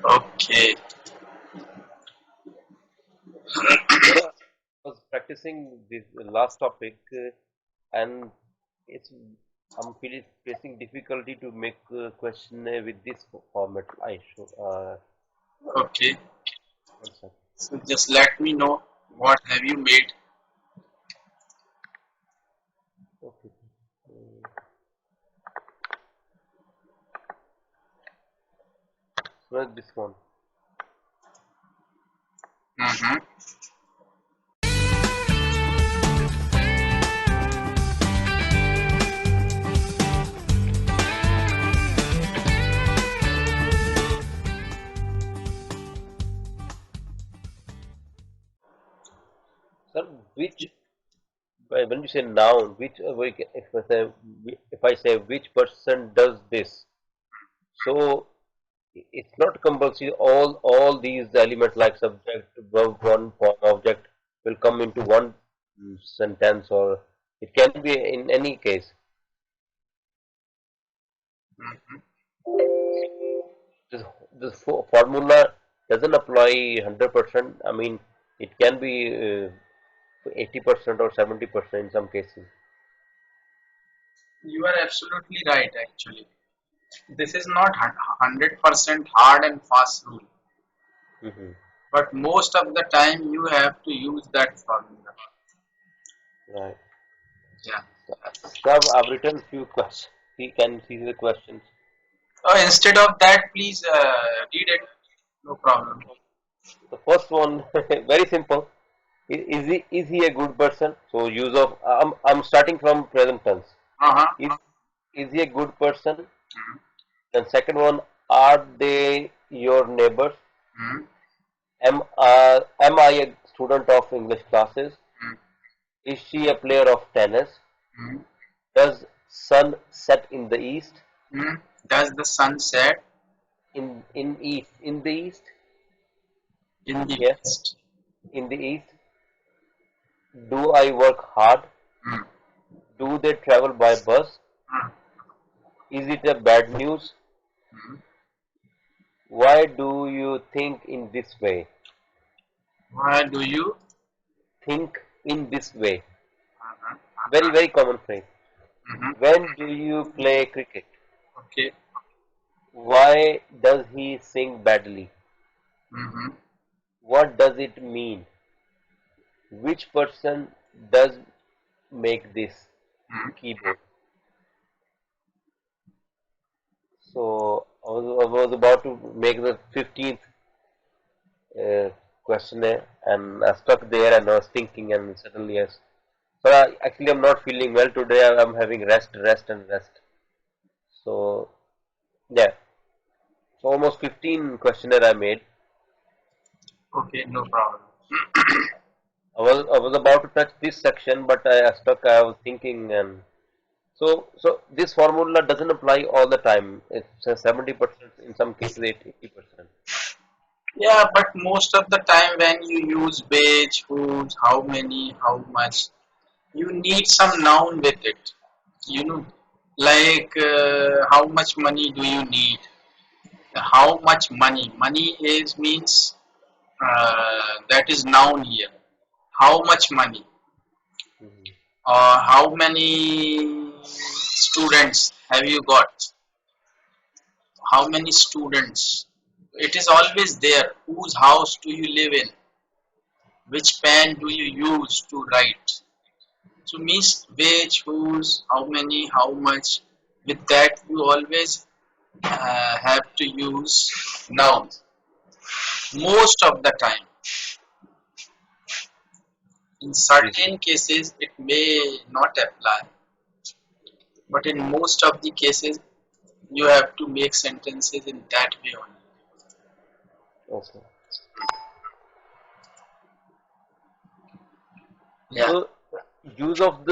Okay. So I was practicing this last topic, and it's facing difficulty to make a question with this format. I show Okay. one second. So just let me know what have you made. Okay. So this one. Mm-hmm. Sir, which when you say noun, which if I say which person does this, so it's not compulsory. All these elements like subject, verb, one form, object will come into one sentence, or it can be in any case. Mm-hmm. This, this formula doesn't apply 100%. I mean, it can be 80% or 70% in some cases. You are absolutely right, actually. This is not 100% hard and fast rule, Hmm. but most of the time you have to use that formula. Right. Yeah. So I've written few questions. We can see the questions. So instead of that, please read it. No problem. The first one, very simple. Is he a good person? So use of I'm starting from present tense. Uh-huh. Is is he a good person? Mm-hmm. Then second one, are they your neighbors? Mm-hmm. Am I a student of English classes? Mm-hmm. Is she a player of tennis? Does sun set in the east? Mm-hmm. Does the sun set In the east? in the Yes, west? in the east. Do I work hard? Mm-hmm. Do they travel by bus? Is it a bad news? Mm-hmm. Why do you think in this way? Why do you? Think in this way. Uh-huh. Very, very common phrase. Mm-hmm. When do you play cricket? Okay. Why does he sing badly? Mm-hmm. What does it mean? Which person does make this Mm-hmm. keyboard? So I was about to make the 15th uh, questionnaire, and I stuck there and I was thinking, and suddenly yes. So actually, I'm not feeling well today. I'm having rest, and rest. So yeah, so almost 15 questionnaire I made. Okay, no problem. I was about to touch this section, but I stuck. I was thinking, and so this formula doesn't apply all the time. It's 70%, in some cases 80%. Yeah, but most of the time when you use which, whose, how many, how much, you need some noun with it. You know, like how much money do you need? How much money? Money is means that is noun here. How much money? Mhm. How many students have you got? How many students? It is always there. Whose house do you live in? Which pen do you use to write? So means which, whose, how many, how much. With that you always have to use noun. Most of the time. In Yes. certain cases it may not apply, but in most of the cases you have to make sentences in that way only. Okay. Yeah. So use of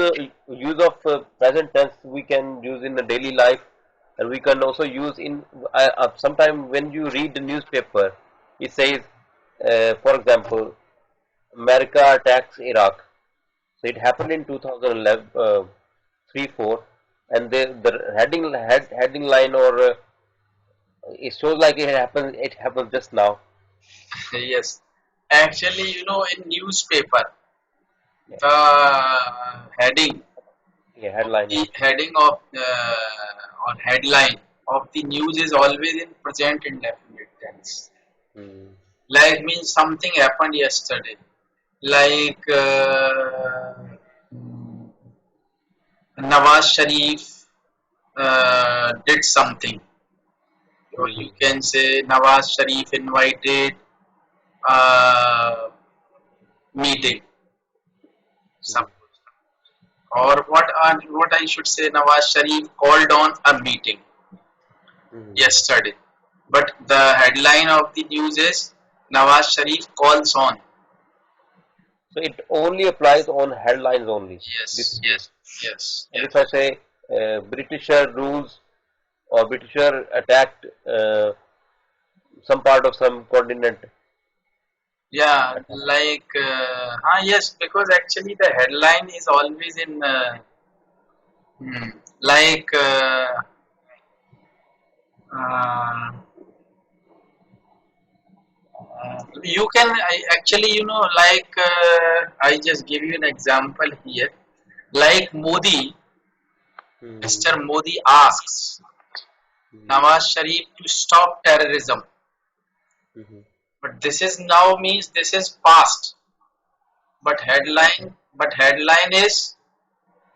present tense we can use in the daily life, and we can also use in sometime when you read the newspaper. It says, for example, America attacks Iraq. So it happened in 2011, 3 4, and the heading line or It shows like it happened. It happened just now. Yes. Actually, in newspaper, Yeah, the heading yeah, of headline. the Yeah. heading of or headline of the news is always in present indefinite tense. Hmm. Like means something happened yesterday. Like Nawaz Sharif did something. Or you Hmm. can say Nawaz Sharif invited a meeting. Hmm. Suppose. Or what I should say, Nawaz Sharif called on a meeting Hmm. yesterday. But the headline of the news is Nawaz Sharif calls on. So it only applies on headlines only. This Yes, rule. yes, And if yes. I say Britisher rules or Britisher attacked some part of some continent, Yeah, like, yes, because actually the headline is always in, like, uh, you can actually, like, I just give you an example here. Like Modi, hmm. Mr. Modi asks Hmm. Nawaz Sharif to stop terrorism. Hmm. But this is now means this is past. But headline is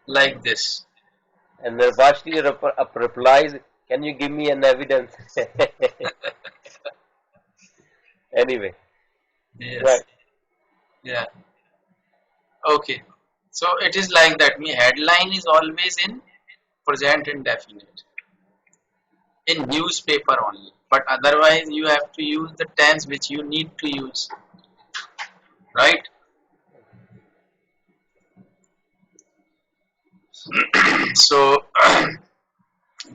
like this. And then Vashti replies, "Can you give me an evidence?" Anyway, Yes. right. Yeah. Okay. So it is like that. Me headline is always in present indefinite in newspaper only. But otherwise you have to use the tense which you need to use, right? So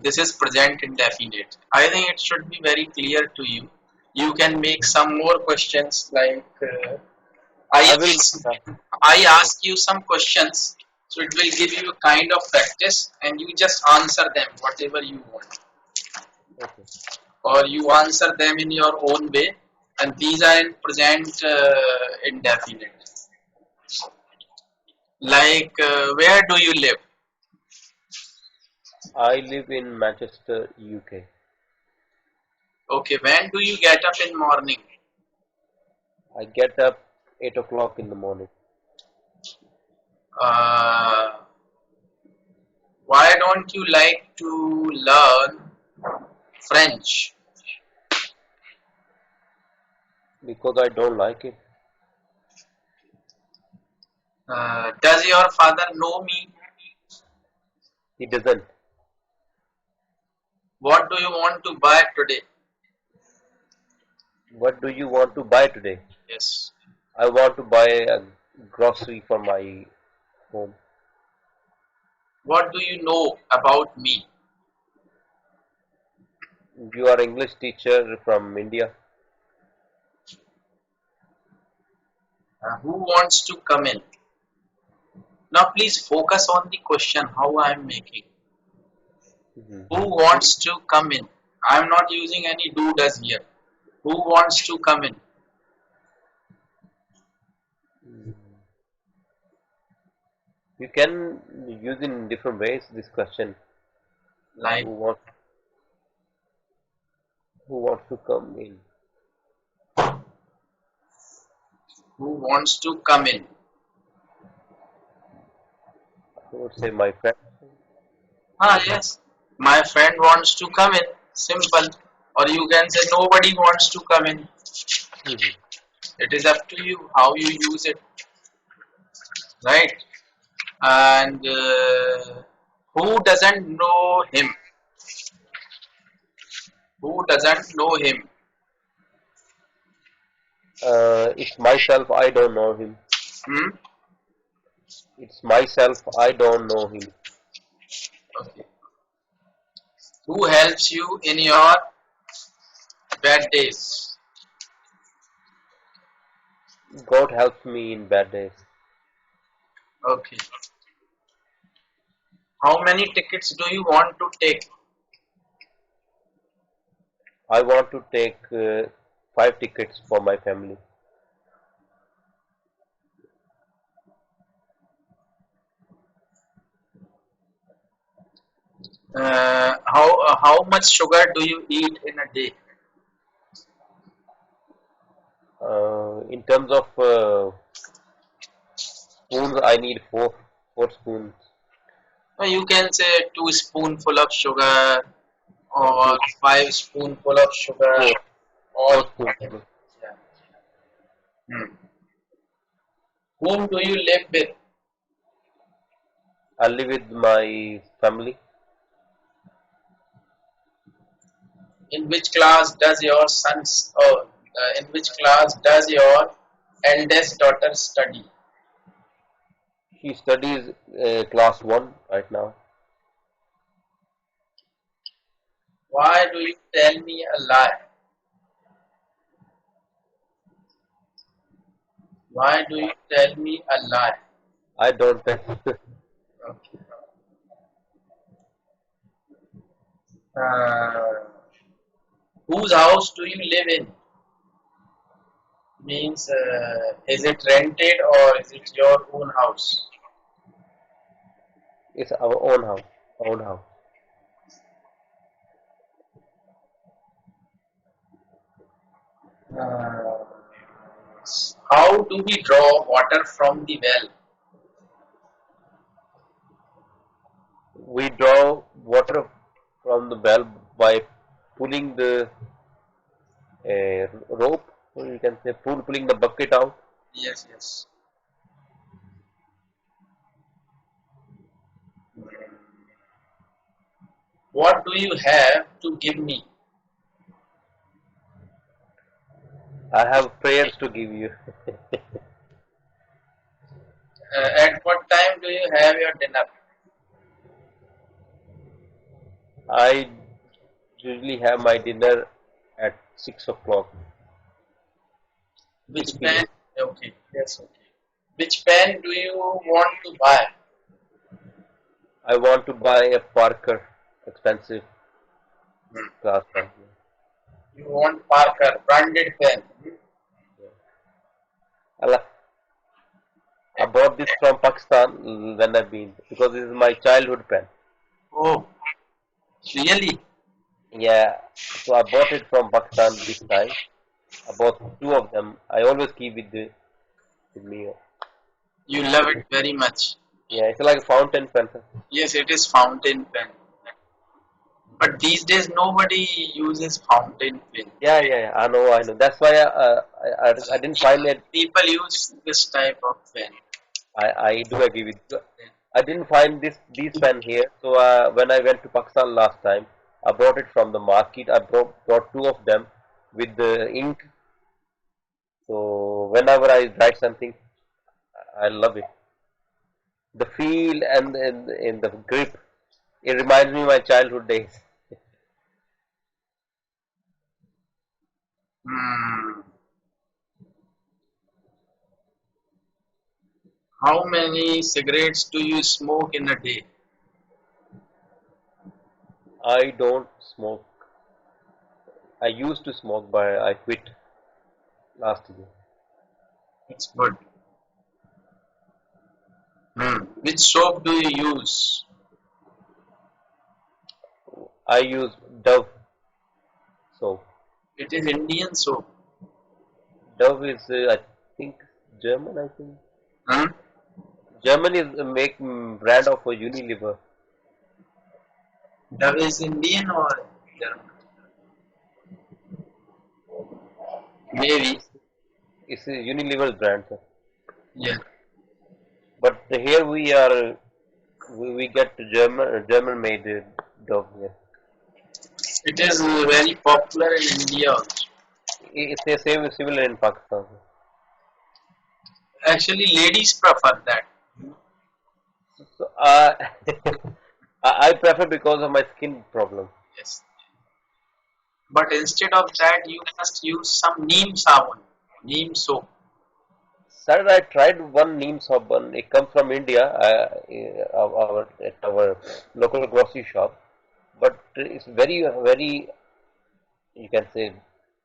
this is present indefinite. I think it should be very clear to you. You can make some more questions like I I will make ask, a I correct. ask you some questions, so it will give you a kind of practice, and you just answer them whatever you want, Okay. or you answer them in your own way, and these are in present indefinite. Like, where do you live? I live in Manchester, UK. Okay, when do you get up in morning? I get up 8 o'clock in the morning Uh, why don't you like to learn French? because I don't like it. Does your father know me? He doesn't. What do you want to buy today? What do you want to buy today? Yes. I want to buy a grocery for my home. What do you know about me? You are English teacher from India. Who wants to come in? Now, please focus on the question how I am making. Mhm. Who wants to come in? I am not using any do does here. Who wants to come in? Mm. You can use in different ways this question. Like, Who wants who wants to come in? who wants to come in? I would say my friend. Ah, yes. My friend wants to come in. Simple. Or you can say nobody wants to come in. Mhm. It is up to you how you use it, right? And who doesn't know him? Who doesn't know him? It's myself. I don't know him. Hmm? It's myself. I don't know him. Okay. Who helps you in your bad days? God helps me in bad days. Okay. How many tickets do you want to take? I want to take 5 tickets for my family. How much sugar do you eat in a day? In terms of spoons, I need four spoons. You can say 2 spoonful of sugar or Two, 5 spoonful of sugar four, all four the time. spoons. Yeah. Hmm. Whom do you live with? I live with my family. In which class does your in which class does your eldest daughter study? She studies class 1 right now. Why do you tell me a lie? Why do you tell me a lie? I don't Okay. Uh, whose house do you live in? Means is it rented or is it your own house? It's our own house. Own house. Uh, how do we draw water from the well? We draw water from the well by pulling the rope, or you can say pulling the bucket out. Yes, yes. What do you have to give me? I have prayers to give you. At what time do you have your dinner? I usually have my dinner at 6 o'clock, Which 6 p.m. pen? Okay, yes, okay. Which pen do you want to buy? I want to buy a Parker, expensive Hmm. class pen. You want Parker branded pen. I I bought this from Pakistan when I've been because this is my childhood pen. Oh, really? Yeah, so I bought it from Pakistan this time. I bought two of them. I always keep with me. You love it very much. Yeah, it's like a fountain pen. Yes, it is fountain pen. But these days nobody uses fountain pen. Yeah. I know. That's why I didn't find it. People use this type of pen. I do agree with you. I didn't find these pen here. So when I went to Pakistan last time, I brought it from the market. I brought two of them with the ink. So whenever I write something, I love it. The feel and the grip. It reminds me of my childhood days. Hmm. How many cigarettes do you smoke in a day? I don't smoke. I used to smoke, but I quit last year. It's good. Hmm. Which soap do you use? I use Dove soap. It is Indian soap. Dove is, I think, German. I think Hmm? German is a make brand of a Unilever. Dove is Indian or German? Maybe. It's it's a Unilever brand, sir. Yeah. But here we get German made Dove here. It is very popular in India also. It's the same similar in Pakistan. Actually, ladies prefer that. So I prefer because of my skin problem. Yes. But instead of that, you must use some neem sabun, neem soap. Sir, I tried one neem sabun. It comes from India, at our local grocery shop. But it's very you can say,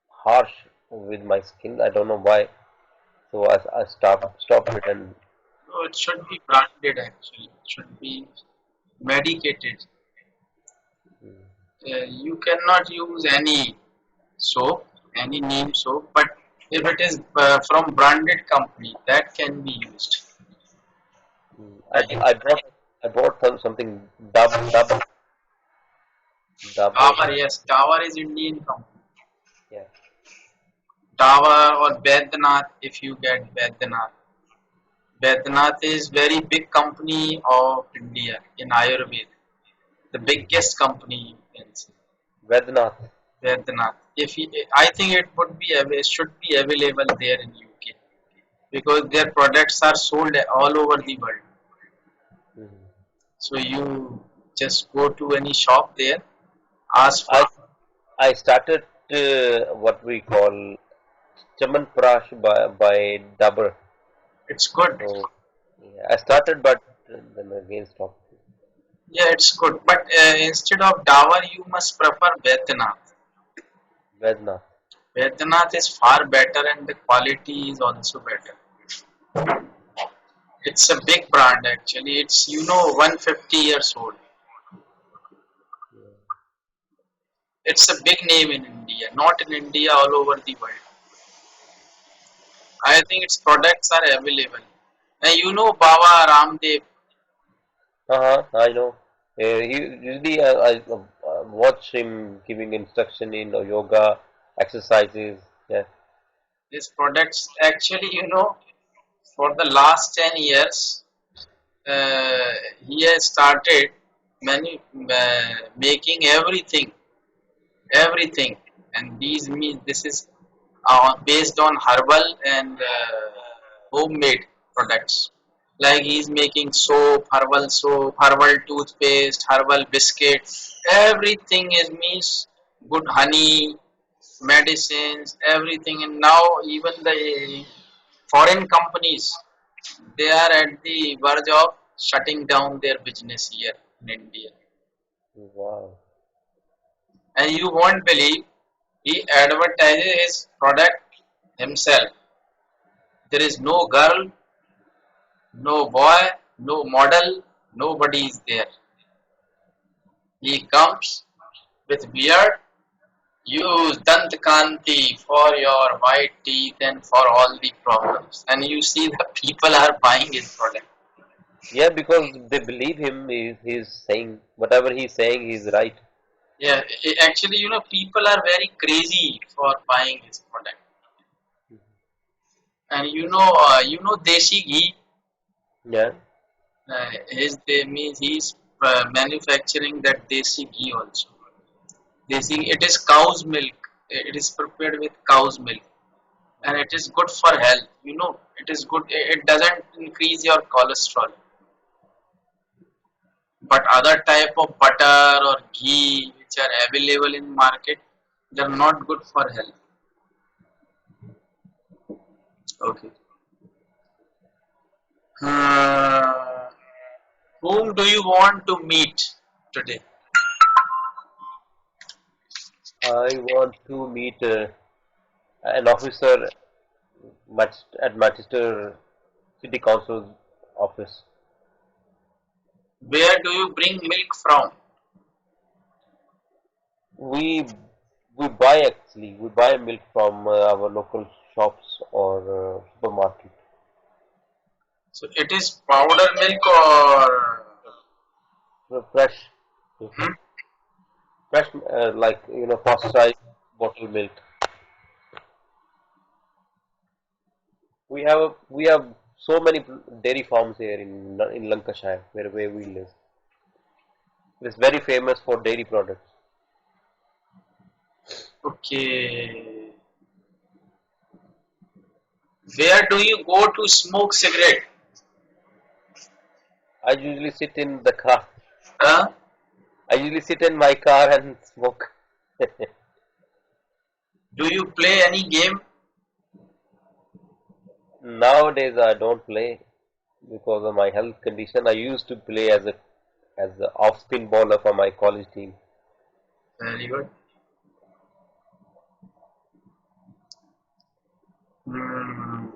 harsh with my skin. I don't know why. So I stopped it and So it should be branded actually. It should be medicated. You cannot use any soap, any neem soap, but if it is from branded company, that can be used. Like I bought something Dabur. Tower, yes, Tower is Indian company. Yeah. Tower or Baidyanath, if you get Baidyanath. Baidyanath is very big company of India in Ayurveda. The biggest company you can say. Vednath. Baidyanath. I think it would be should be available there in UK because their products are sold all over the world. Mhm. So you just go to any shop there, ask for. I I started what we call Chaman Prash by Dabur. It's good. So yeah, I started, but then again stopped. Yeah, it's good. But instead of Dawa, you must prefer Baidyanath. Vednath. Baidyanath is far better and the quality is also better. It's a big brand actually. It's 150 years old. It's a big name in India, not in India, all over the world. I think its products are available. And Baba Ramdev, I know. He usually I watch him giving instruction in yoga exercises. Yeah. his products actually, for the last 10 years, uh, he has started making everything, and these means this is based on herbal and homemade products. Like he's making soap, herbal toothpaste, herbal biscuit. Everything is means good honey, medicines, everything. And now even the foreign companies, they are at the verge of shutting down their business here in India. Wow. And you won't believe he advertises his product himself. There is no girl, no boy, no model, nobody is there. He comes with beard, use Dantkanti for your white teeth and for all the problems. And you see the people are buying his product. Yeah, because they believe him. He's saying whatever he's saying, he's right. Yeah, actually, people are very crazy for buying his product. And Desi ghee, Yeah. his they means he's manufacturing that Desi ghee also. Desi, it is cow's milk. It is prepared with cow's milk, and it is good for health. It is good. It doesn't increase your cholesterol. But other type of butter or ghee which are available in market, they are not good for health. Okay. Uh, whom do you want to meet today? I want to meet an officer at Manchester City Council's office. Where do you bring milk from? We we buy actually we buy milk from our local shops or supermarket. So it is powder milk or Fresh, hmm? fresh like pasteurized bottle milk. We have so many dairy farms here in Lancashire where we live. It's very famous for dairy products. Okay. Where do you go to smoke cigarette? I usually sit in the car. Huh? I usually sit in my car and smoke. Do you play any game? Nowadays I don't play because of my health condition. I used to play as a off spin bowler for my college team. Very good. Hmm.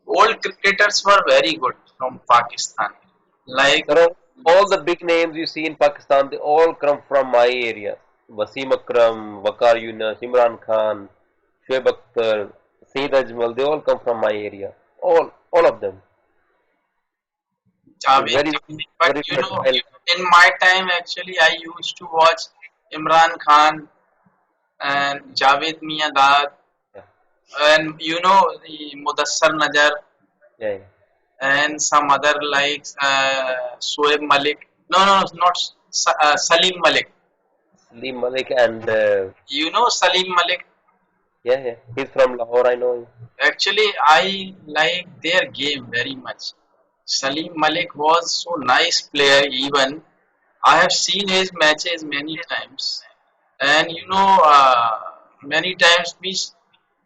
Old cricketers were very good from Pakistan. Like, There are all the big names you see in Pakistan. They all come from my area. Wasim Akram, Waqar Yunus, Imran Khan, Shoaib Akhtar, Saeed Ajmal. They all come from my area. All of them. So Javed, very, but very you know, fertile. in my time, actually, I used to watch Imran Khan and Javed Miyadad, Yeah, and you know, the Mudassar Najar, yeah, yeah. and some other like Soeb Malik. No, no, not Salim Malik. Salim Malik and You know Salim Malik? yeah, yeah. He's from Lahore. I know him. Actually, I like their game very much. Salim Malik was so nice player. Even I have seen his matches many times, and you know, many times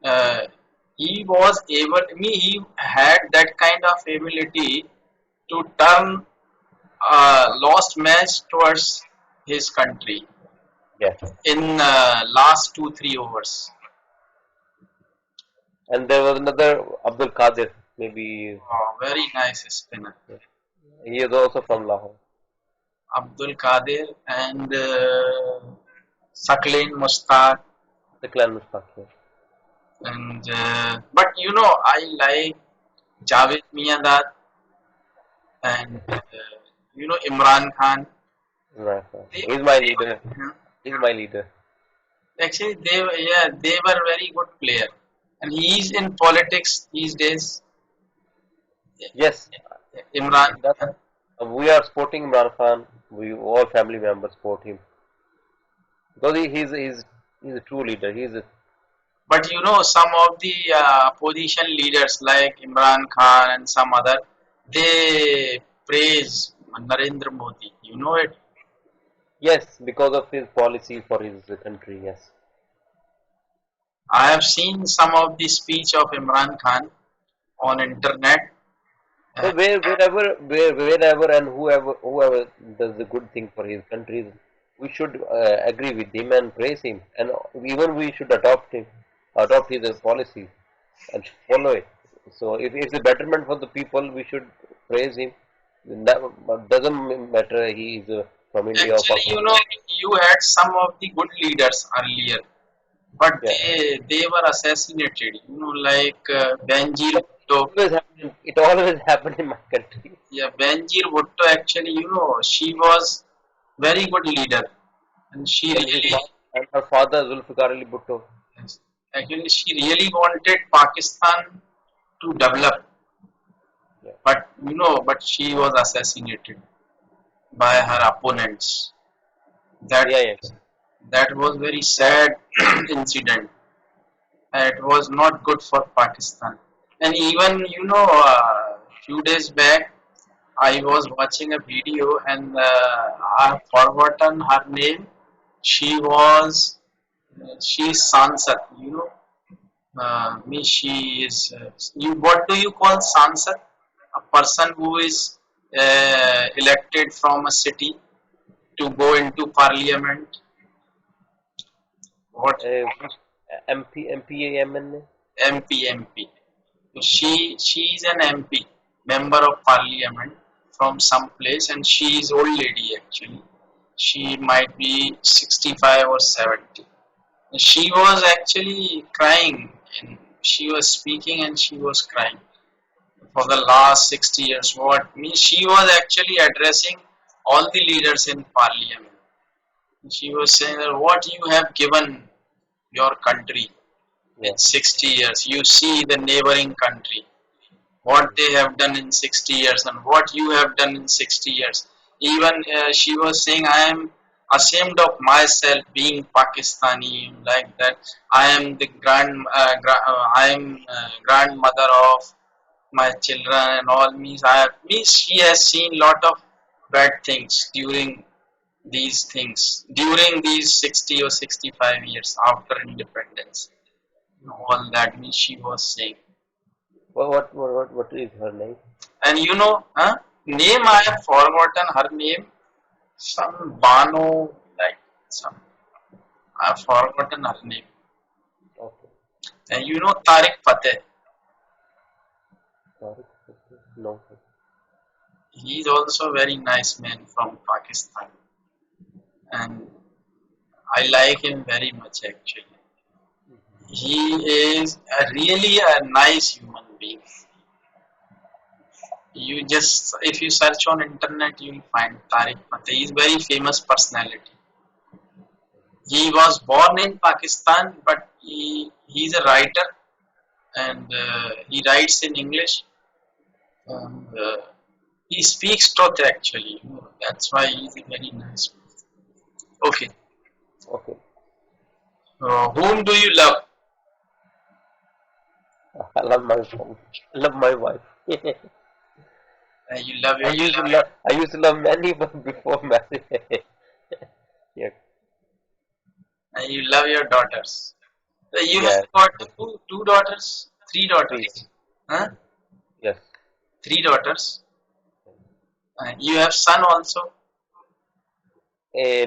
uh, he was able. He had that kind of ability to turn a lost match towards his country Yeah. in last 2 3 overs. And there was another Abdul Qadir. Maybe Very nice spinner. yeah. He is also from Lahore. Abdul Qadir and Saklin Mushtaq The clan Mustaq. Yeah. and but you know I like Javed Miandad and you know Imran Khan. Right, right. They, He's my leader. they He's my leader. actually they were very good player and he's in politics these days. Yes, Imran that Khan. we are supporting Imran Khan. We all family members support him because he's a true leader. He's a, But you know some of the opposition leaders like Imran Khan and some other they praise Narendra Modi. You know it. yes, because of his policy for his country. Yes. I have seen some of the speech of Imran Khan on internet. So wherever and whoever does a good thing for his country, we should agree with him and praise him, and even we should adopt his policy and follow it. So if it's a betterment for the people, we should praise him. That doesn't matter he is from India or Actually, you know, Pakistan. you had some of the good leaders earlier, but Yeah, they were assassinated. You know, like Benjir but Bhutto. it always happened in my country. Yeah, Benjir Bhutto. Actually, you know, she was very good leader, and she And his really, father and her father Zulfikar Ali Bhutto. yes, actually, she really wanted Pakistan to develop, Yeah, but you know, but she was assassinated by her opponents. That yeah, yeah. that was very sad incident. It was not good for Pakistan. And even you know, few days back, I was watching a video and I've forgotten her name. She was she is Sansad. You know, me she is. You what do you call Sansad? A person who is elected from a city to go into parliament. What Which MPAMN? MP. She is an MP, member of parliament from some place, and she is old lady actually. She might be 65 or 70. She was actually crying, and she was speaking, and she was crying for the last 60 years. What means she was actually addressing all the leaders in parliament. She was saying that what you have given your country in Yeah. 60 years. You see the neighboring country what they have done in 60 years and what you have done in 60 years. Even she was saying, I am ashamed of myself being Pakistani, like that. I am the I am grandmother of my children and all. Means she has seen lot of bad things during these 60 or 65 years after independence. All that means she was saying. What is her name? And you know, name I have forgotten her name. Some Bano, like some. I have forgotten her name. Okay. And you know Tariq Fateh. Sorry. No. He is also a very nice man from Pakistan, and I like him very much actually. He is really a nice human being. You just if you search on internet, you will find Tariq Fateh. He is very famous personality. He was born in Pakistan, but he's a writer and he writes in English. And, he speaks truth actually. That's why he's a very nice person. Okay. Okay. Whom do you love? I love my phone. I love my wife. You love I your used to love. I used to love many, but before marriage. Yeah. you love your daughters. You have Yeah. got two daughters, three Three. daughters. Huh? Yes. Three daughters. You have son also.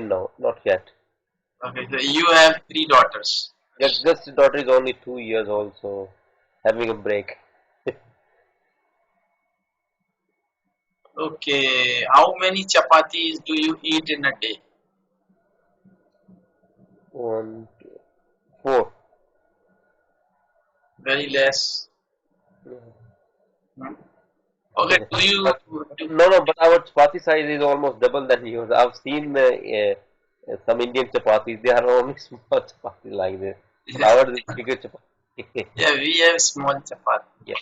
No, not yet. Okay, so you have three daughters. Youngest daughter is only 2 years old, so having a break. Okay, how many chapatis do you eat in a day? One, two, four. Very less. Hmm? Okay, Yeah. do you But do, no, no. But our chapati size is almost double than yours. I've seen some Indian chapatis. They are only small chapati like this, but ours is bigger chapati. yeah, we have small chapati. Yeah.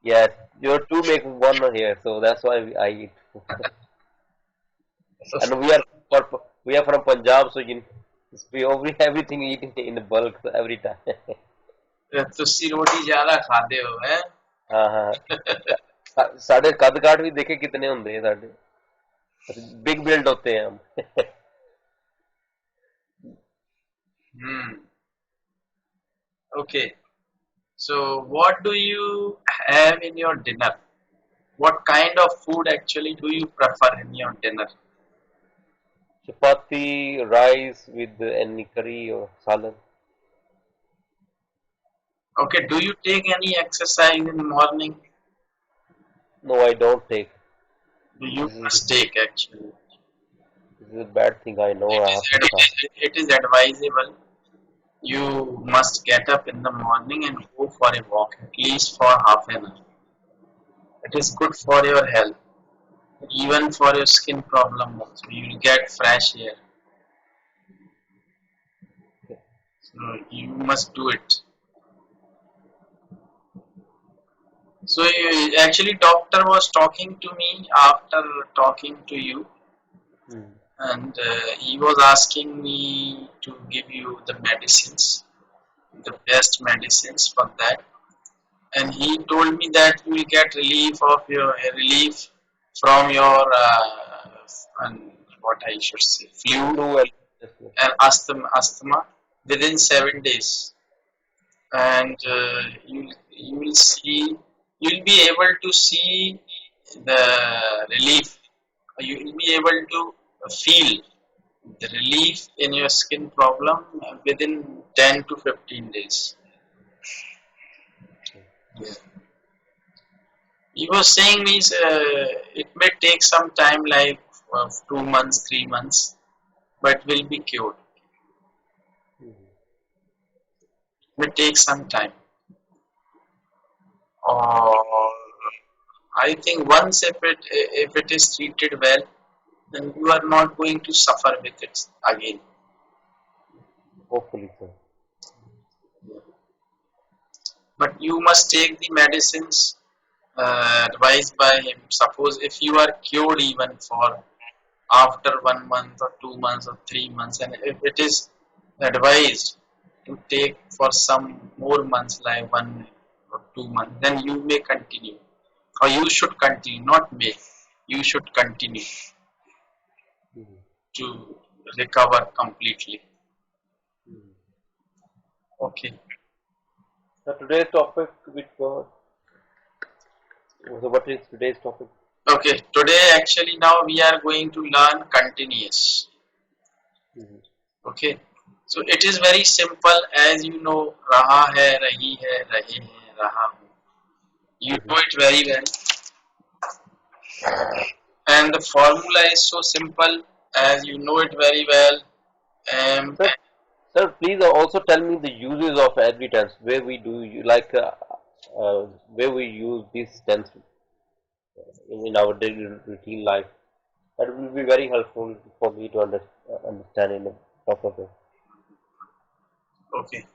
Yes. Your two make one here, so that's why I eat. And we are from Punjab, so we everything eat in bulk every time. ਤੁਸੀਂ ਰੋਟੀ ਜ਼ਿਆਦਾ ਖਾਂਦੇ ਹੋ ਹੈ हाँ हाँ साढ़े कद काठ भी देखे कितने होंगे साढ़े बिग बिल्ड होते हैं हम hmm. Okay, so what do you have in your dinner? What kind of food actually do you prefer in your dinner? chapati rice with any curry or salad. Okay, do you take any exercise in the morning? No, I don't take. You This is must take actually. this is a bad thing. I know It I is have to start. it is advisable. You must get up in the morning and go for a walk at least for half an hour. It is good for your health, even for your skin problem also. You will get fresh air. So you must do it. So actually, doctor was talking to me after talking to you, Hmm. and he was asking me to give you the medicines, the best medicines for that. And he told me that you will get relief from your and what I should say flu True and yes, yes. and asthma within 7 days. And you will see you'll be able to see the relief. You will be able to feel the relief in your skin problem within 10 to 15 days. Yeah. He was saying means it may take some time like 2 months 3 months but will be cured. Hmm. It may take some time, or I think once if it is treated well, then you are not going to suffer with it again. Hopefully, sir. But you must take the medicines advised by him. Suppose if you are cured even for after 1 month or 2 months or 3 months, and if it is advised to take for some more months, like 1 or 2 months, then you may continue, or you should continue, not may. You should continue Hmm. to recover completely. Hmm. Okay. So today's topic, which was so what is today's topic? Okay. Today, actually, now we are going to learn continuous. Hmm. Okay. So it is very simple, as you know, raha hai, rahi hai, rahe hain, raha hu. You Mhm. know it very well. And the formula is so simple, as you know it very well. Um, Sir, sir, please also tell me the uses of every tense. Where we do you like where we use this tense in our daily routine life. That will be very helpful for me to understand in a proper way. okay.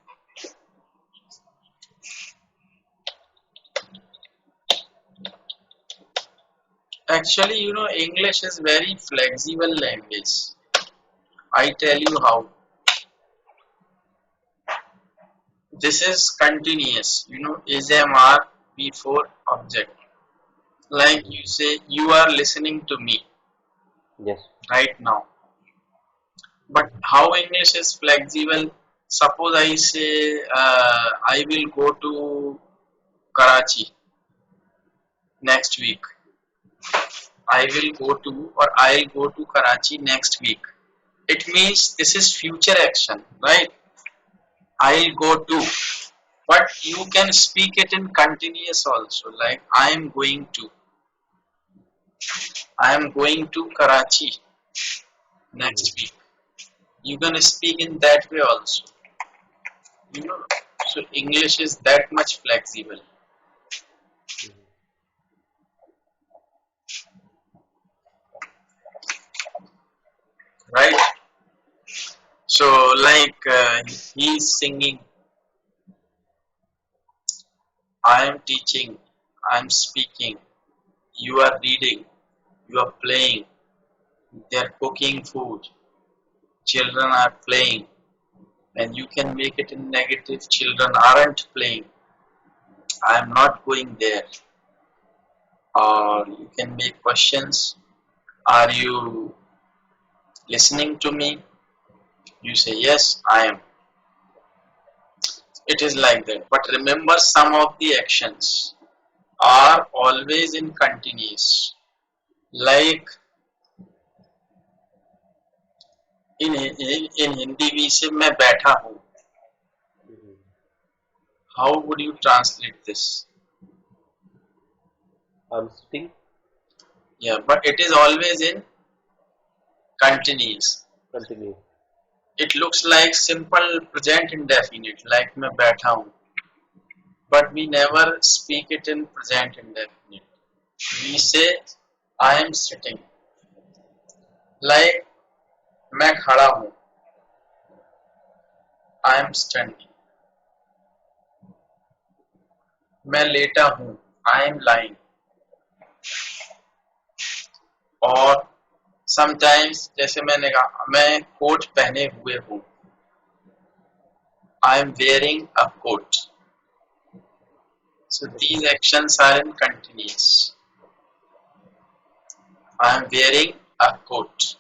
Actually, you know, English is very flexible language. I tell you how. This is continuous. You know, is a mark before object. Like you Mhm. say, you are listening to me Yes. right now. But how English is flexible? Suppose I say, I will go to Karachi next week. I will go to, or I'll go to Karachi next week. It means this is future action, right? I'll go to. But you can speak it in continuous also, like I am going to Karachi Mhm. next week. You can speak in that way also, you know. So English is that much flexible, Mhm. right? So like he's singing, I am teaching, I am speaking, you are reading, you are playing, they are cooking food, children are playing, and you can make it in negative, children aren't playing, I am not going there. Or you can make questions, are you listening to me? You say yes, I am. It is like that. But remember, some of the actions are always in continuous. Like in Hindi we say मैं बैठा हूँ. Mhm. How would you translate this? I'm sitting. Yeah, but it is always in continuous. Continue. It looks like simple present indefinite, like मैं बैठा हूँ. But we never speak it in present indefinite. We say I am sitting. Like मैं खड़ा हूँ. I am standing. मैं लेटा हूँ. I am lying. और sometimes जैसे मैंने कहा मैं कोट पहने हुए हूँ. I am wearing a coat. So Okay. these actions are in continuous. I am wearing a coat.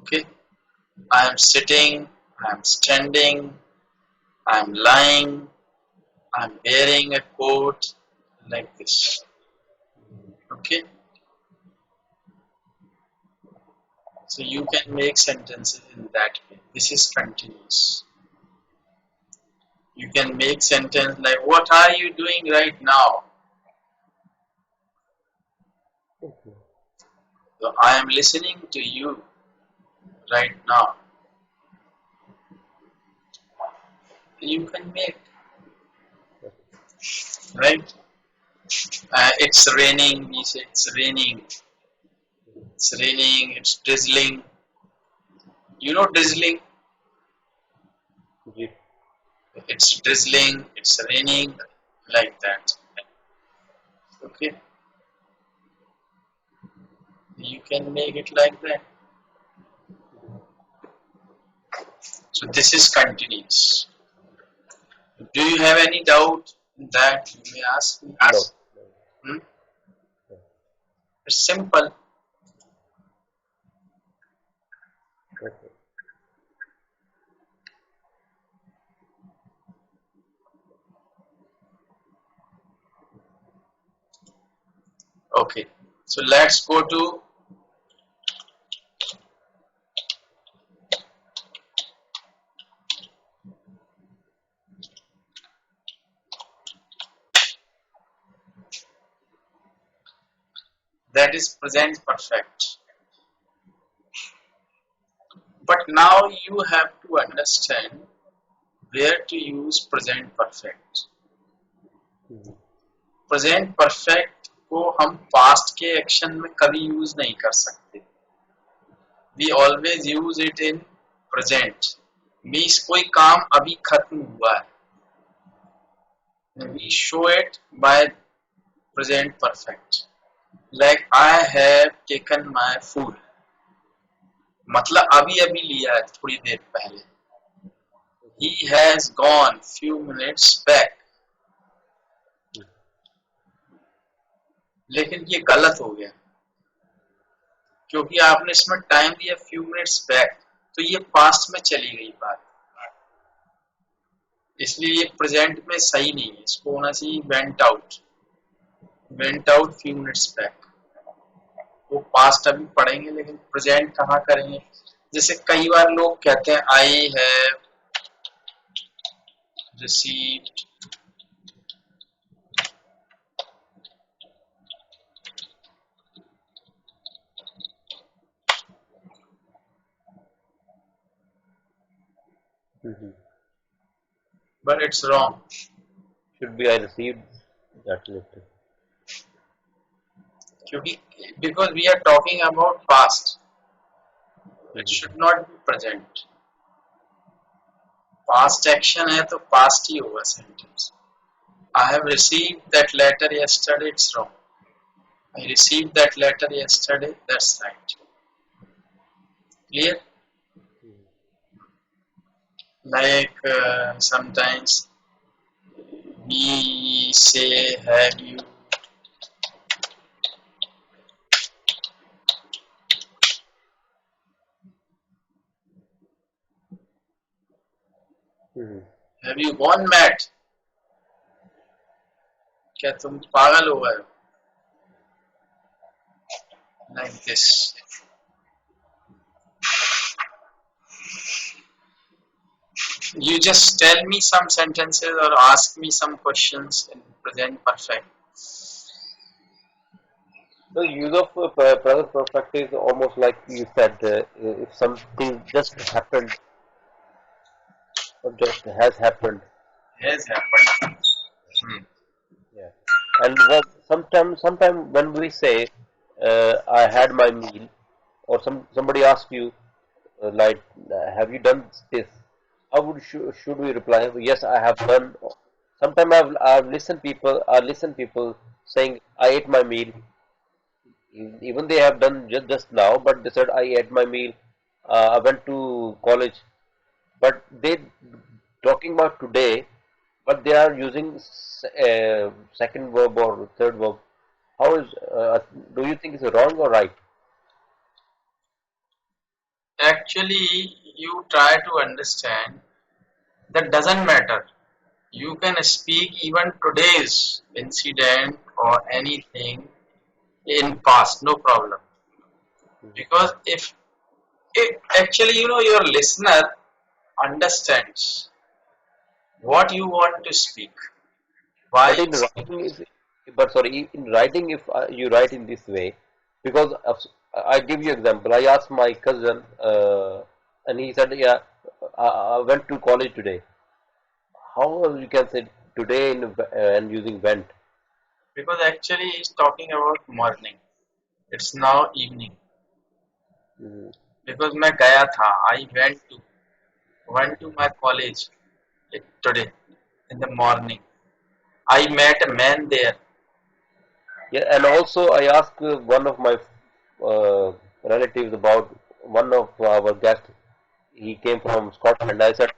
Okay. I am sitting. I am standing. I am lying. I am wearing a coat. Like this. Okay. So you can make sentences in that way. This is continuous. You can make sentence like, what are you doing right now? Okay. So I am listening to you right now. You can make, right? It's raining. We say it's raining. It's raining. It's drizzling. You know drizzling. Okay. It's drizzling. It's raining. Like that. Okay. You can make it like that. So this is continuous. Do you have any doubt in that? You may ask me. No. Hmm? It's simple. Okay. Okay. So let's go to that is present perfect. But now you have to understand where to use present perfect. Mhm. Present perfect को हम past के action में कभी use नहीं कर सकते. We always use it in present. Means कोई काम अभी खत्म हुआ है, we show it by present perfect. Like I have taken my food, मतलब अभी अभी लिया है थोड़ी देर पहले. He has gone few minutes back. लेकिन ये गलत हो गया क्योंकि आपने इसमें टाइम दिया फ्यू मिनट्स बैक, तो ये पास्ट में चली गई बात, इसलिए ये प्रेजेंट में सही नहीं है. इसको होना चाहिए went out few minutes back. वो पास्ट अभी पढ़ेंगे लेकिन प्रेजेंट कहाँ करेंगे. जैसे कई बार लोग कहते हैं I have received Mhm. But it's wrong. Should be I received that letter. क्योंकि because we are talking about past, it Mhm. Should not be present. Past action है तो पास्ट ही होगा sentence. I have received that letter yesterday, it's wrong. I received that letter yesterday, that's right. Clear? Like sometimes we say, have you Mhm. have you gone mad? क्या तुम पागल हो गए हो? Like this. You just tell me some sentences or ask me some questions in present perfect. The use of present perfect is almost like you said, if something just happened or just has happened. Has happened. Hmm. Yeah. And sometime when we say, I had my meal, or somebody asks you, like, have you done this? How should we reply? Yes, I have done. Sometimes I've listened people saying, I ate my meal. Even they have done just now, but they said, I ate my meal. I went to college, but they talking about today, but they are using second verb or third verb. How is do you think it's wrong or right? Actually, you try to understand that doesn't matter. You can speak even today's incident or anything in past, no problem. Because if it actually, your listener understands what you want to speak, why But you in speak. writing, but sorry, in writing, if you write in this way, because I give you example. I asked my cousin, and he said, yeah, I went to college today. How you can say today and using went? Because actually he's talking about morning. It's now evening. Mhm. Because मैं गया था, I went to my college today in the morning. I met a man there. Yeah, and also I asked one of my uh, relatives about one of our guests. He came from Scotland. I said,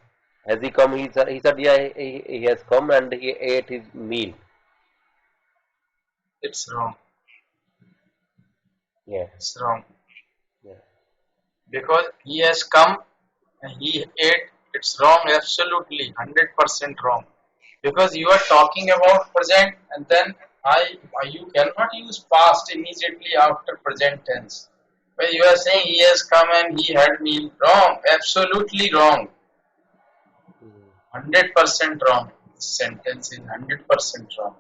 has he come? He said, yeah, he has come and he ate his meal. It's wrong. Yeah, It's wrong. yeah. Because he has come and he ate. It's wrong. Absolutely, 100% wrong. Because you are talking about present and then you cannot use past immediately after present tense. When you are saying he has come and he had meal, wrong. Absolutely wrong. Mhm. 100% wrong. This sentence is 100% wrong.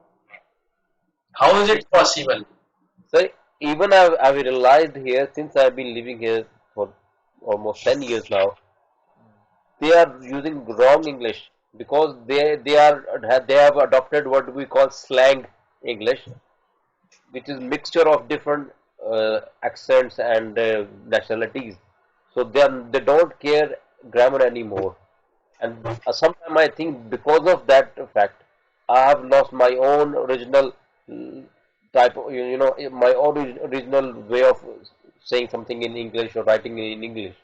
How is So, it possible? so even I've realized here since I've been living here for almost 10 years now, they are using wrong English because they have adopted what we call slang English, which is mixture of different accents and nationalities. So they don't care grammar anymore. And sometimes I think because of that fact, I have lost my own original type of, my own original way of saying something in English or writing in English.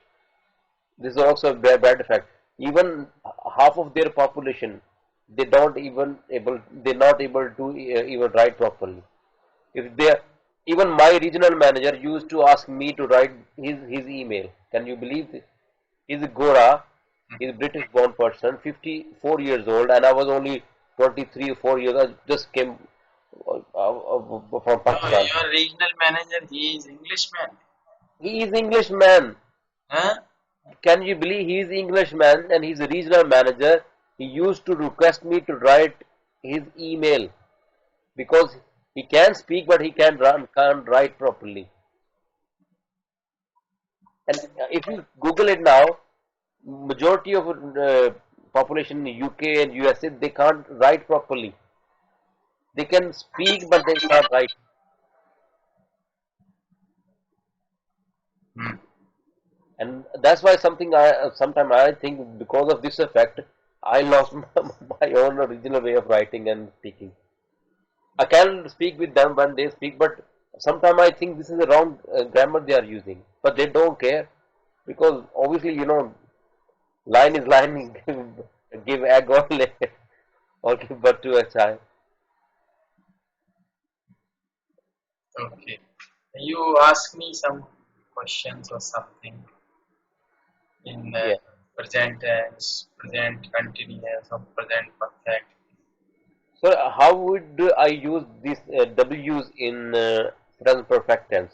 This is also a bad effect. Even half of their population, they're not able to even write properly. If they, even my regional manager used to ask me to write his email. Can you believe this? He's a Gora, he's a British born person, 54 years old, and I was only 23 or 4 years. I just came from No, Pakistan. your regional manager, he is Englishman. He is Englishman. Huh? Can you believe he is Englishman and he's a regional manager? He used to request me to write his email because he can speak but he can't write properly. And if you Google it now, majority of population in UK and USA they can't write properly. They can speak but they can't write. Hmm. And that's why something I sometimes I think because of this effect, I lost my own original way of writing and speaking. I can speak with them when they speak, but sometimes I think this is the wrong grammar they are using. But they don't care because obviously, line is line. Give egg or lay or give birth to a child. Okay. You ask me some questions or something in Yeah. present tense, present continuous, or present perfect. So how would I use these W's in present perfect tense?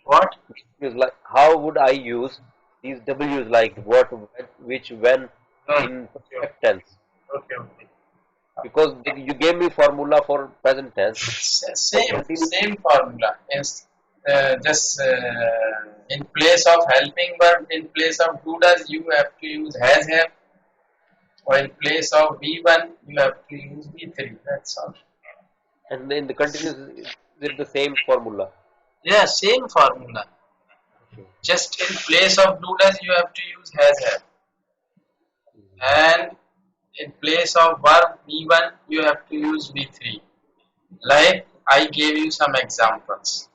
What? Is like how would I use these W's like what, which, when No. in Okay. perfect tense? Okay. Okay. Because you gave me formula for present tense for Same, continuous. same formula. Just in place of helping verb, in place of do does, you have to use has have, or in place of V1, you have to use V3. That's all. And in the continuous with the same formula. Yeah, same formula. Okay. Just in place of do does, you have to use has have, and in place of verb V1, you have to use V3. Like I gave you some examples.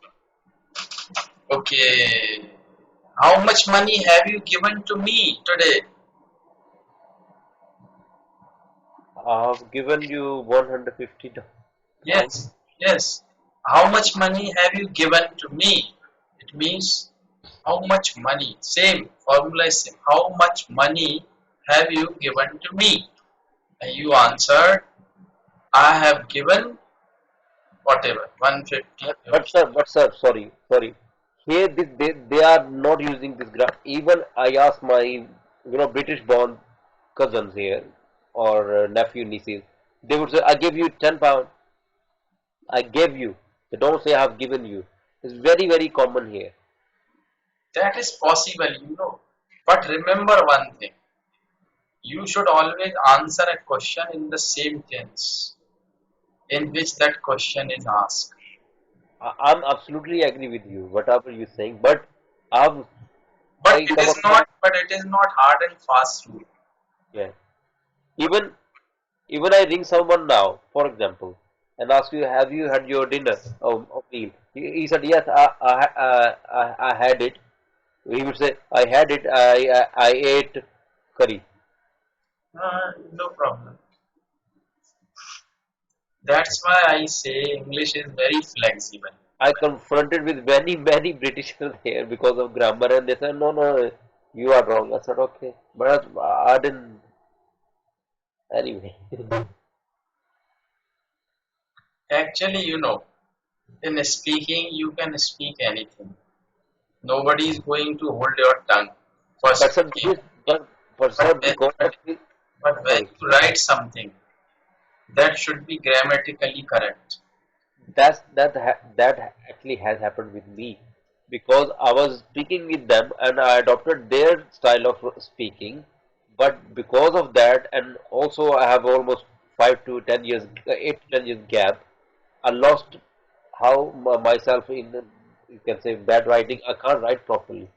Okay, how much money have you given to me today? I've given you 150 pounds. Yes, yes. How much money have you given to me? It means how much money. Same formula is same. How much money have you given to me? And you answered, I have given whatever 150. But Okay. sir, sorry. Here they are not using this graph. Even I asked my British born cousins here or nephew nieces, they would say I gave you £10. I gave you. They don't say I have given you. It's very common here. That is possible, But remember one thing. You should always answer a question in the same tense in which that question is asked. I'm absolutely agree with you, whatever you're saying, but I've But I it come is across, not but it is not hard and fast rule. yeah. Even even I ring someone now, for example, and ask you, have you had your dinner or meal? He said, yes, I had it. He would say, I had it. I ate curry. No problem. That's why I say English is very flexible. I confronted with many Britishers here because of grammar, and they said, no, you are wrong. I said, okay, but I didn't anyway. Actually, in speaking, you can speak anything. Nobody is going to hold your tongue for But sir, speaking. this, but But sir, when, because of but, this, but when sorry. you write something, that should be grammatically correct. that actually has happened with me because I was speaking with them and I adopted their style of speaking. But because of that, and also I have almost 5 to 10 years, 8 to 10 years gap. I lost how myself in you can say bad writing. I can't write properly.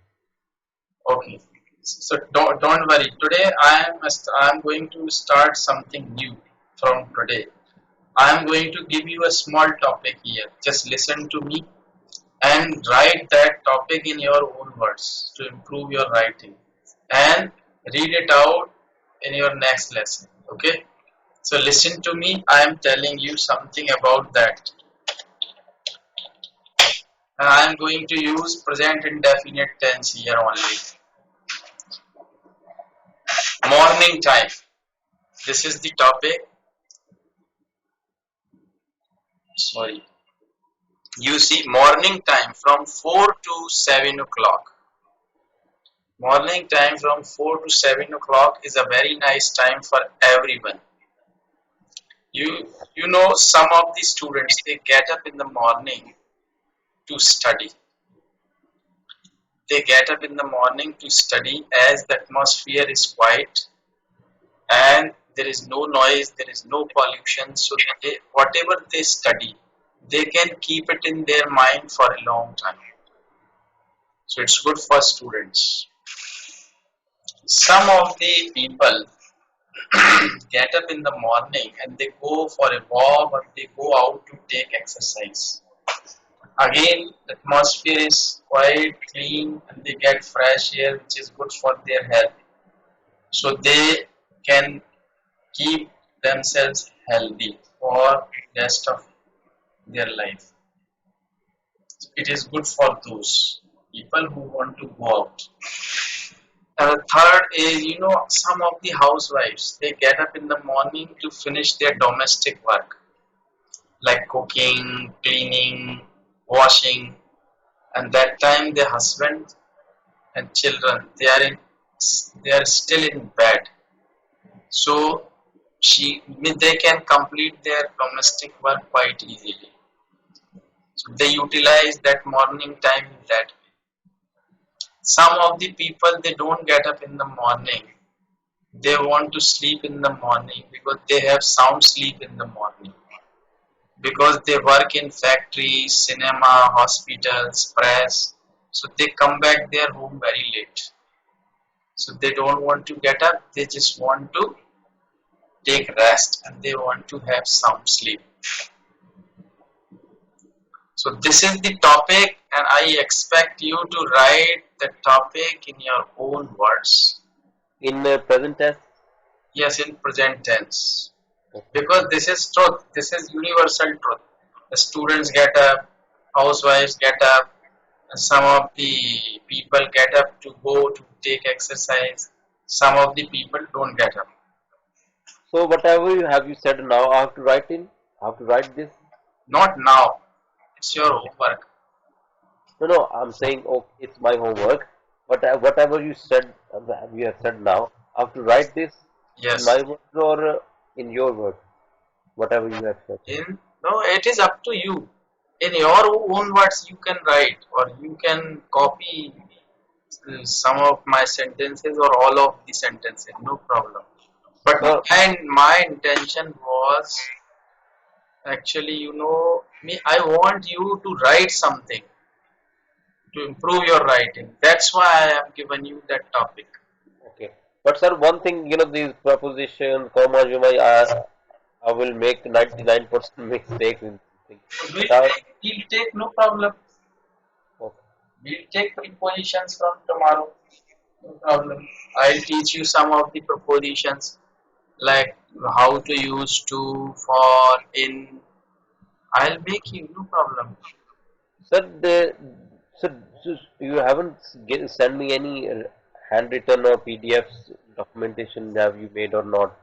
Okay. So don't worry. Today I am going to start something new from today. I am going to give you a small topic here. Just listen to me and write that topic in your own words to improve your writing and read it out in your next lesson. Okay? So listen to me. I am telling you something about that. And I am going to use present indefinite tense here only. Morning time. This is the topic. Sorry. You see, morning time from 4 to 7 o'clock. Morning time from 4 to 7 o'clock is a very nice time for everyone. You know, some of the students, they get up in the morning to study. They get up in the morning to study as the atmosphere is quiet and there is no noise, there is no pollution. So whatever they study, they can keep it in their mind for a long time. So it's good for students. Some of the people get up in the morning and they go for a walk or they go out to take exercise. Again, the atmosphere is quite clean and they get fresh air, which is good for their health. So they can keep themselves healthy for the rest of their life. It is good for those people who want to go out. Third is, some of the housewives, they get up in the morning to finish their domestic work like cooking, cleaning, washing, and that time their husband and children, they are still in bed. So they can complete their domestic work quite easily. So they utilize that morning time in that way. Some of the people, they don't get up in the morning. They want to sleep in the morning because they have sound sleep in the morning. Because they work in factories, cinema, hospitals, press. So they come back their home very late. So they don't want to get up, they just want to take rest and they want to have some sleep. So this is the topic and I expect you to write the topic in your own words. In present tense, Yes, in present tense. okay. Because this is truth, this is universal truth. The students get up, housewives get up, and some of the people get up to go to take exercise. Some of the people don't get up. So whatever you have you said now, I have to write in. I have to write this. Not now. It's your homework. No, no, I'm saying okay, it's my homework. But whatever you have said now, I have to write this in my Yes. words or in your words, whatever you have said. In no, it is up to you. In your own words, you can write, or you can copy some of my sentences or all of the sentences. No problem. But No, my intention was actually, me. I want you to write something to improve your writing. That's why I have given you that topic. okay. But sir, one thing, these preposition, comma, I will make 99% mistakes in things. But I, We'll take no problem. okay. We'll take prepositions from tomorrow. No problem. I'll teach you some of the prepositions like how to use to, for, in. I'll make you, no problem. Sir, sir, you haven't sent me any handwritten or PDFs documentation have you made or not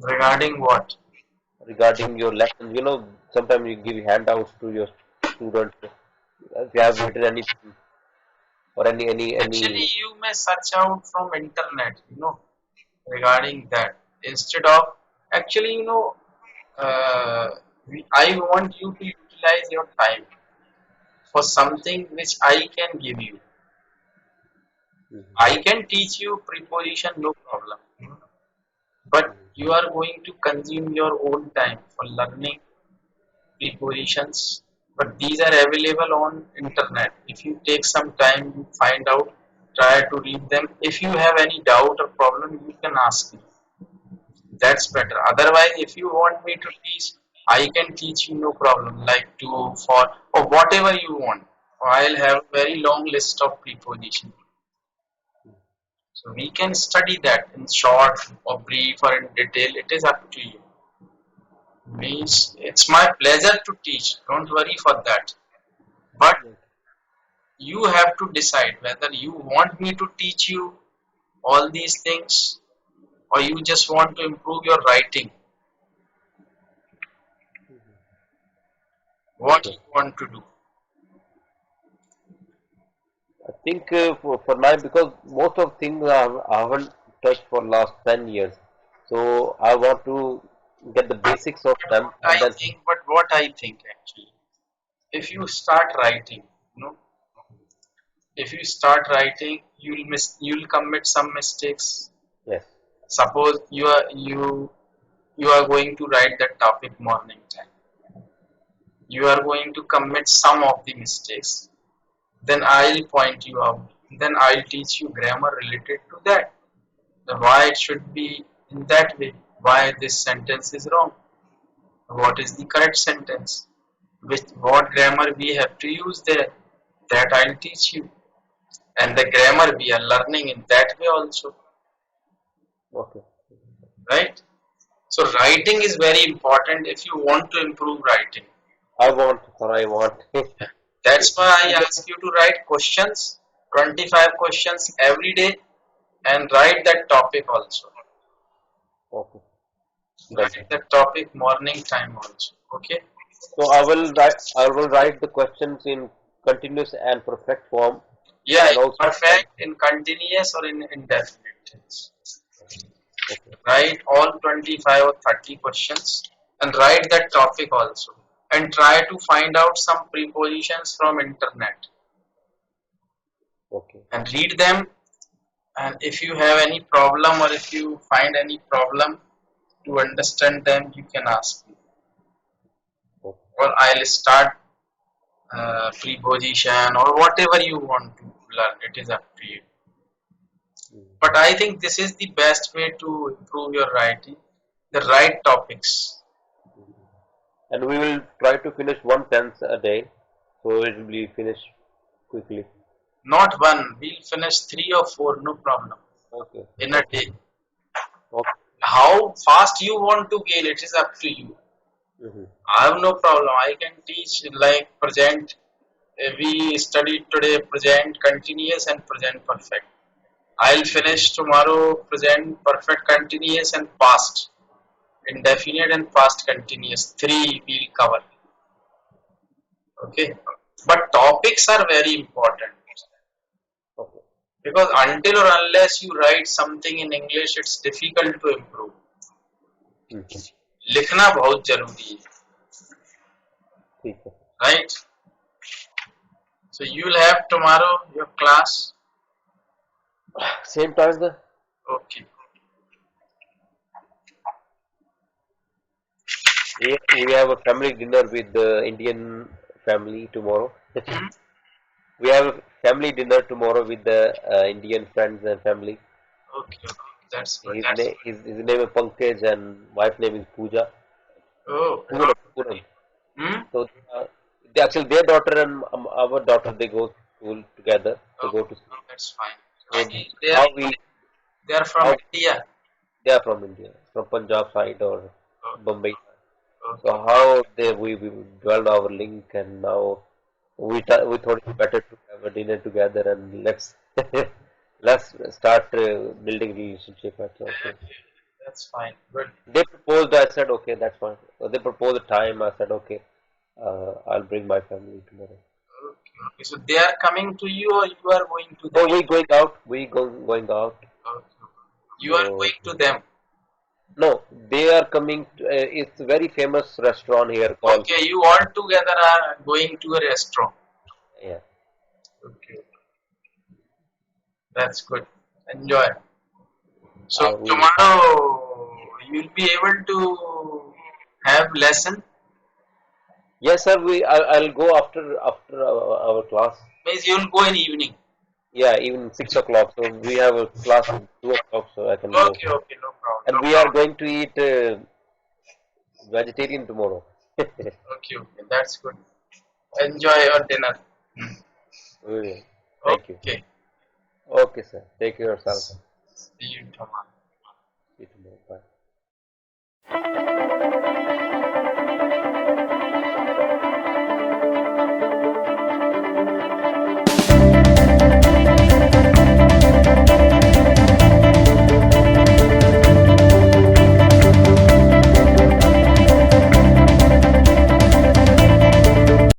Regarding what? regarding your lessons. Sometimes you give handouts to your students. If you have written anything or any. Actually, you may search out from internet, regarding that. Instead of, actually, uh, I want you to utilize your time for something which I can give you. Mhm. I can teach you preposition, no problem. But you are going to consume your own time for learning prepositions. But these are available on internet. If you take some time, you find out, try to read them. If you have any doubt or problem, you can ask me. That's better. Otherwise, if you want me to teach, I can teach you no problem. Like to for or whatever you want. I'll have very long list of preposition. So we can study that in short or brief or in detail. It is up to you. Means it's my pleasure to teach. Don't worry for that. But Okay. you have to decide whether you want me to teach you all these things or you just want to improve your writing. What Okay. you want to do. I think for now, because most of things I haven't touched for last 10 years, so I want to get the basics of them, and then But what I think actually, if you start writing, you know, if you start writing, you'll commit some mistakes. yes, Suppose you are going to write that topic morning time. You are going to commit some of the mistakes. Then I'll point you out. Then I'll teach you grammar related to that. Then why it should be in that way. Why this sentence is wrong. What is the correct sentence? With what grammar we have to use there. That I'll teach you. And the grammar we are learning in that way also. okay, Right? So writing is very important if you want to improve writing. I want. That's why I ask you to write questions, 25 questions every day, and write that topic also. Okay, done. Write that topic morning time also. Okay? So I will write the questions in continuous and perfect form, Yeah, and also perfect in continuous or in indefinite tense. okay, Write all 25 or 30 questions and write that topic also. And try to find out some prepositions from internet okay, and read them. And if you have any problem or if you find any problem to understand them, you can ask me. okay. Or I'll start preposition or whatever you want to learn. It is up to you. Mm. But I think this is the best way to improve your writing. The right topics. And we will try to finish one tenth a day, so it will be finished quickly. Not one. We'll finish three or four, no problem. Okay, In a okay, day. okay. How fast you want to gain, it is up to you. Hmm. I have no problem. I can teach like present. We studied today present continuous and present perfect. I'll finish tomorrow present perfect continuous and past. Indefinite and past continuous. Three we'll cover. Okay. But topics are very important Okay. because until or unless you write something in English, it's difficult to improve. Hmm. लिखना बहुत जरूरी है, ठीक है. right? So you'll have tomorrow your class. Same time, sir. Okay. We have a family dinner with the Indian family tomorrow. Hmm? We have a family dinner tomorrow with the Indian friends and family. Okay, okay. That's good. His name is Pankaj and wife name is Pooja. Oh, Poonam, Poonam. hmm? So actually their daughter and our daughter they go to school together. They go Okay, to school. that's fine. So They are how we they are from how India. they are from India, from Punjab side or Okay, Bombay. So okay. how we developed our link, and now we thought it's better to have a dinner together, and let's start building relationship. I thought, okay. That's fine. Good. They proposed. I said okay, that's fine. So they proposed a time. I said okay. I'll bring my family tomorrow. Okay, okay. So they are coming to you or you are going to them? So we going out. We going out. Okay. You are So going to them. No, they are coming. It's a very famous restaurant here called. Okay, you all together are going to a restaurant. Yeah. Okay, that's good. Enjoy. So We tomorrow you'll be able to have lesson. Yes, sir. I'll go after our class. Means you'll go in evening. Yeah, even 6 o'clock. So we have a class at 2 o'clock, so I can go. Okay, okay, no problem, And no we are problem. going to eat vegetarian tomorrow. Okay, okay, that's good. Enjoy your dinner. We will. Thank you. Okay. Okay, sir. Take care of yourself. See you tomorrow.